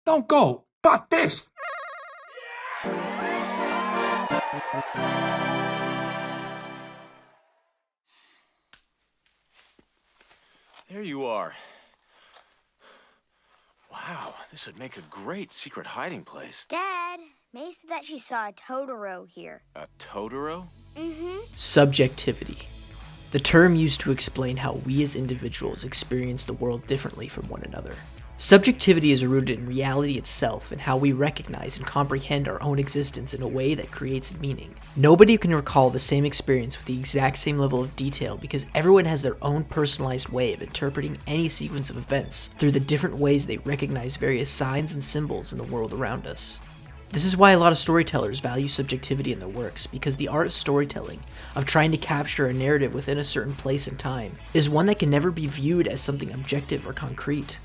Don't go. Not this. There you are. Wow, this would make a great secret hiding place. Dad, May said that she saw a Totoro here. A Totoro? Mm-hmm. Subjectivity. The term used to explain how we as individuals experience the world differently from one another. Subjectivity is rooted in reality itself and how we recognize and comprehend our own existence in a way that creates meaning. Nobody can recall the same experience with the exact same level of detail because everyone has their own personalized way of interpreting any sequence of events through the different ways they recognize various signs and symbols in the world around us. This is why a lot of storytellers value subjectivity in their works, because the art of storytelling, of trying to capture a narrative within a certain place and time, is one that can never be viewed as something objective or concrete.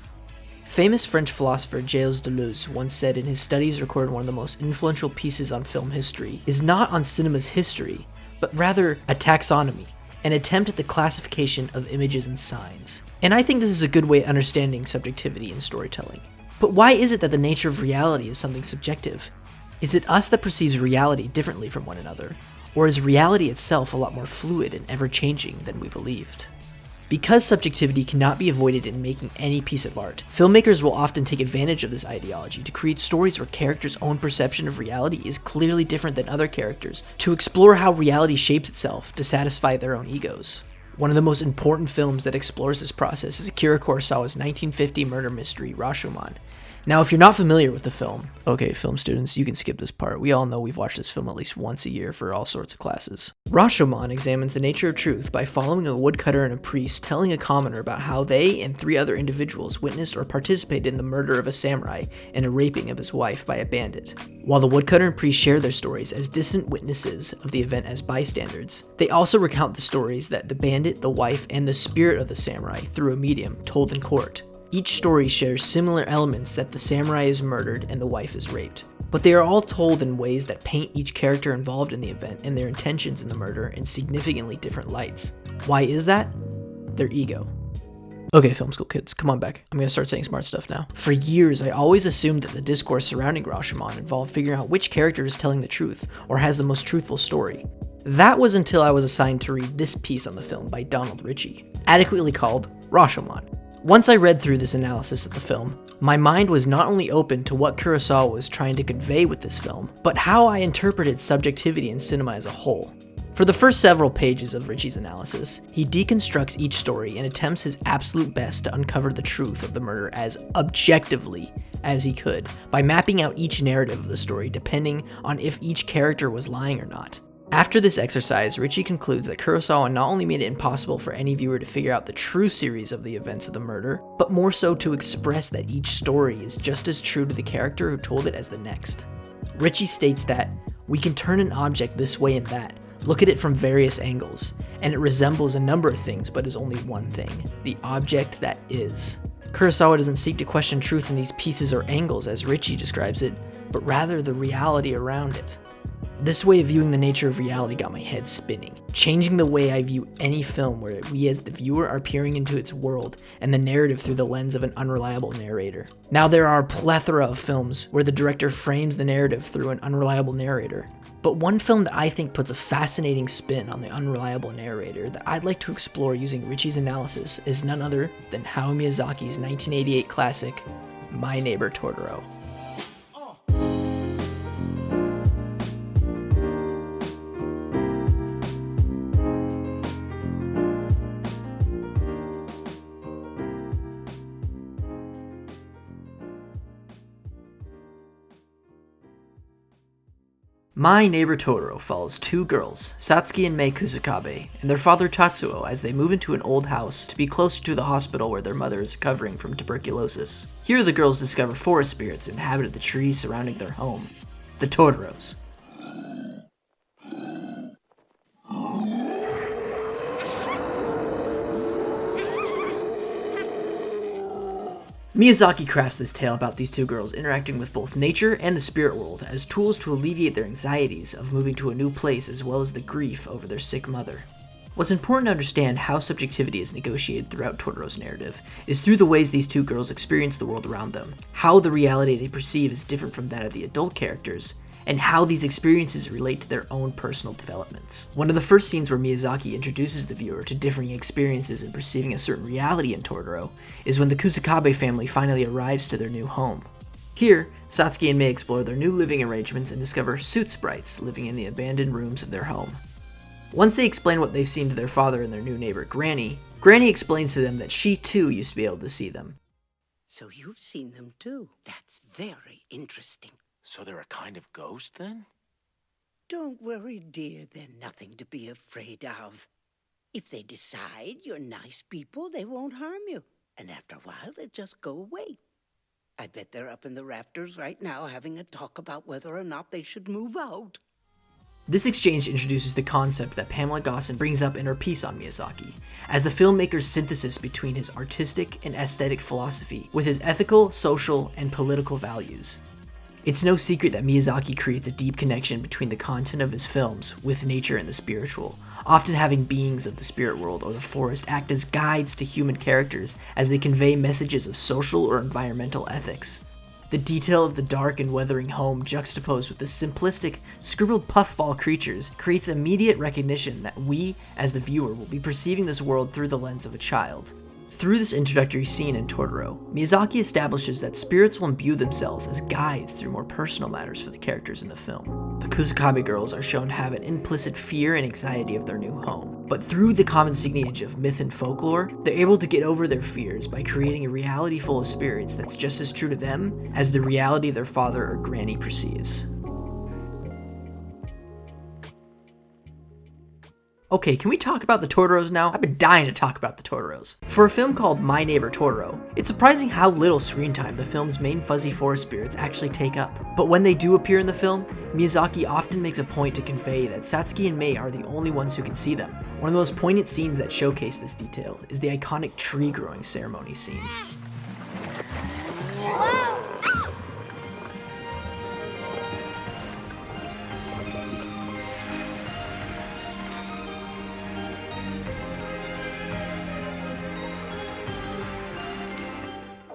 Famous French philosopher Gilles Deleuze once said in his studies recorded one of the most influential pieces on film history is not on cinema's history, but rather a taxonomy, an attempt at the classification of images and signs. And I think this is a good way of understanding subjectivity in storytelling. But why is it that the nature of reality is something subjective? Is it us that perceives reality differently from one another? Or is reality itself a lot more fluid and ever-changing than we believed? Because subjectivity cannot be avoided in making any piece of art, filmmakers will often take advantage of this ideology to create stories where characters' own perception of reality is clearly different than other characters, to explore how reality shapes itself to satisfy their own egos. One of the most important films that explores this process is Akira Kurosawa's 1950 murder mystery, Rashomon. Now, if you're not familiar with the film, okay, film students, you can skip this part. We all know we've watched this film at least once a year for all sorts of classes. Rashomon examines the nature of truth by following a woodcutter and a priest telling a commoner about how they and 3 other individuals witnessed or participated in the murder of a samurai and a raping of his wife by a bandit. While the woodcutter and priest share their stories as distant witnesses of the event as bystanders, they also recount the stories that the bandit, the wife, and the spirit of the samurai, through a medium, told in court. Each story shares similar elements that the samurai is murdered and the wife is raped, but they are all told in ways that paint each character involved in the event and their intentions in the murder in significantly different lights. Why is that? Their ego. Okay, film school kids, come on back. I'm gonna start saying smart stuff now. For years, I always assumed that the discourse surrounding Rashomon involved figuring out which character is telling the truth or has the most truthful story. That was until I was assigned to read this piece on the film by Donald Ritchie, adequately called Rashomon. Once I read through this analysis of the film, my mind was not only open to what Kurosawa was trying to convey with this film, but how I interpreted subjectivity in cinema as a whole. For the first several pages of Ritchie's analysis, he deconstructs each story and attempts his absolute best to uncover the truth of the murder as objectively as he could, by mapping out each narrative of the story depending on if each character was lying or not. After this exercise, Ritchie concludes that Kurosawa not only made it impossible for any viewer to figure out the true series of the events of the murder, but more so to express that each story is just as true to the character who told it as the next. Ritchie states that, "We can turn an object this way and that, look at it from various angles, and it resembles a number of things but is only one thing, the object that is." Kurosawa doesn't seek to question truth in these pieces or angles as Ritchie describes it, but rather the reality around it. This way of viewing the nature of reality got my head spinning, changing the way I view any film where we as the viewer are peering into its world and the narrative through the lens of an unreliable narrator. Now there are a plethora of films where the director frames the narrative through an unreliable narrator, but one film that I think puts a fascinating spin on the unreliable narrator that I'd like to explore using Ritchie's analysis is none other than Hayao Miyazaki's 1988 classic, My Neighbor Totoro. My Neighbor Totoro follows 2 girls, Satsuki and Mei Kusakabe, and their father Tatsuo as they move into an old house to be closer to the hospital where their mother is recovering from tuberculosis. Here the girls discover forest spirits who inhabited the trees surrounding their home, the Totoros. Miyazaki crafts this tale about these 2 girls interacting with both nature and the spirit world as tools to alleviate their anxieties of moving to a new place as well as the grief over their sick mother. What's important to understand how subjectivity is negotiated throughout Totoro's narrative is through the ways these two girls experience the world around them, how the reality they perceive is different from that of the adult characters, and how these experiences relate to their own personal developments. One of the first scenes where Miyazaki introduces the viewer to differing experiences in perceiving a certain reality in Totoro is when the Kusakabe family finally arrives to their new home. Here, Satsuki and Mei explore their new living arrangements and discover suit sprites living in the abandoned rooms of their home. Once they explain what they've seen to their father and their new neighbor Granny, Granny explains to them that she too used to be able to see them. So you've seen them too. That's very interesting. So they're a kind of ghost, then? Don't worry, dear. They're nothing to be afraid of. If they decide you're nice people, they won't harm you. And after a while, they'll just go away. I bet they're up in the rafters right now having a talk about whether or not they should move out. This exchange introduces the concept that Pamela Gosson brings up in her piece on Miyazaki, as the filmmaker's synthesis between his artistic and aesthetic philosophy with his ethical, social, and political values. It's no secret that Miyazaki creates a deep connection between the content of his films with nature and the spiritual, often having beings of the spirit world or the forest act as guides to human characters as they convey messages of social or environmental ethics. The detail of the dark and weathering home juxtaposed with the simplistic, scribbled puffball creatures creates immediate recognition that we, as the viewer, will be perceiving this world through the lens of a child. Through this introductory scene in Totoro, Miyazaki establishes that spirits will imbue themselves as guides through more personal matters for the characters in the film. The Kusakabe girls are shown to have an implicit fear and anxiety of their new home, but through the common signage of myth and folklore, they're able to get over their fears by creating a reality full of spirits that's just as true to them as the reality their father or granny perceives. Okay, can we talk about the Totoros now? I've been dying to talk about the Totoros. For a film called My Neighbor Totoro, it's surprising how little screen time the film's main fuzzy forest spirits actually take up. But when they do appear in the film, Miyazaki often makes a point to convey that Satsuki and Mei are the only ones who can see them. One of the most poignant scenes that showcase this detail is the iconic tree growing ceremony scene.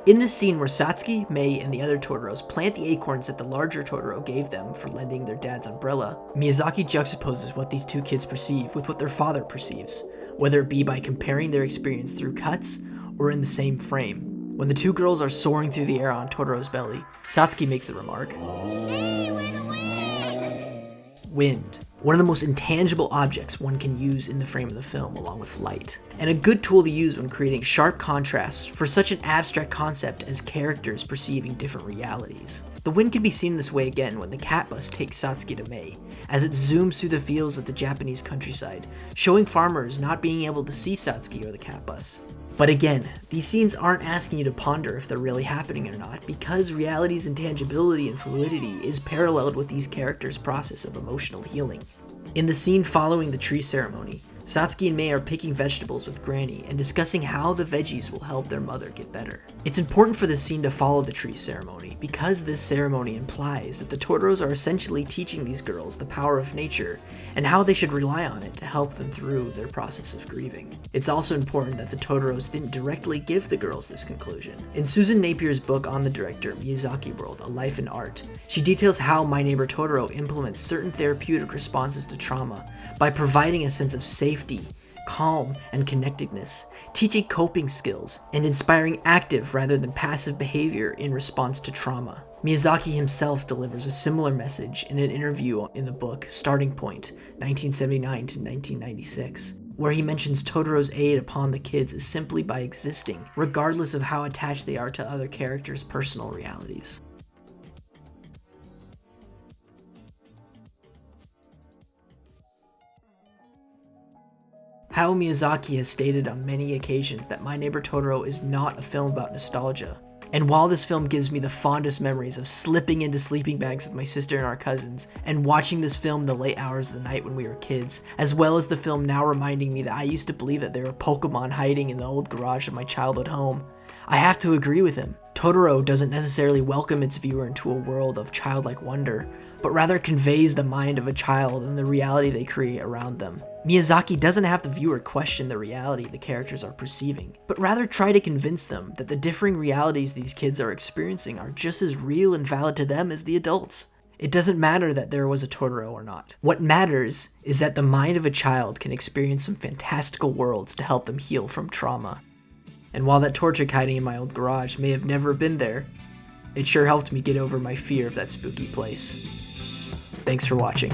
In this scene where Satsuki, Mei, and the other Totoros plant the acorns that the larger Totoro gave them for lending their dad's umbrella, Miyazaki juxtaposes what these two kids perceive with what their father perceives, whether it be by comparing their experience through cuts or in the same frame. When the two girls are soaring through the air on Totoro's belly, Satsuki makes the remark, "Wind. One of the most intangible objects one can use in the frame of the film, along with light, and a good tool to use when creating sharp contrasts for such an abstract concept as characters perceiving different realities." The wind can be seen this way again when the cat bus takes Satsuki to Mei, as it zooms through the fields of the Japanese countryside, showing farmers not being able to see Satsuki or the cat bus. But again, these scenes aren't asking you to ponder if they're really happening or not, because reality's intangibility and fluidity is paralleled with these characters' process of emotional healing. In the scene following the tree ceremony, Satsuki and Mei are picking vegetables with Granny and discussing how the veggies will help their mother get better. It's important for this scene to follow the tree ceremony because this ceremony implies that the Totoros are essentially teaching these girls the power of nature and how they should rely on it to help them through their process of grieving. It's also important that the Totoros didn't directly give the girls this conclusion. In Susan Napier's book on the director, Miyazaki World, A Life in Art, she details how My Neighbor Totoro implements certain therapeutic responses to trauma by providing a sense of safety, calm, and connectedness, teaching coping skills, and inspiring active rather than passive behavior in response to trauma. Miyazaki himself delivers a similar message in an interview in the book Starting Point, 1979 to 1996, where he mentions Totoro's aid upon the kids is simply by existing, regardless of how attached they are to other characters' personal realities. Hayao Miyazaki has stated on many occasions that My Neighbor Totoro is not a film about nostalgia. And while this film gives me the fondest memories of slipping into sleeping bags with my sister and our cousins, and watching this film in the late hours of the night when we were kids, as well as the film now reminding me that I used to believe that there were Pokemon hiding in the old garage of my childhood home, I have to agree with him. Totoro doesn't necessarily welcome its viewer into a world of childlike wonder, but rather conveys the mind of a child and the reality they create around them. Miyazaki doesn't have the viewer question the reality the characters are perceiving, but rather try to convince them that the differing realities these kids are experiencing are just as real and valid to them as the adults. It doesn't matter that there was a Totoro or not. What matters is that the mind of a child can experience some fantastical worlds to help them heal from trauma. And while that torch hiding in my old garage may have never been there, it sure helped me get over my fear of that spooky place. Thanks for watching.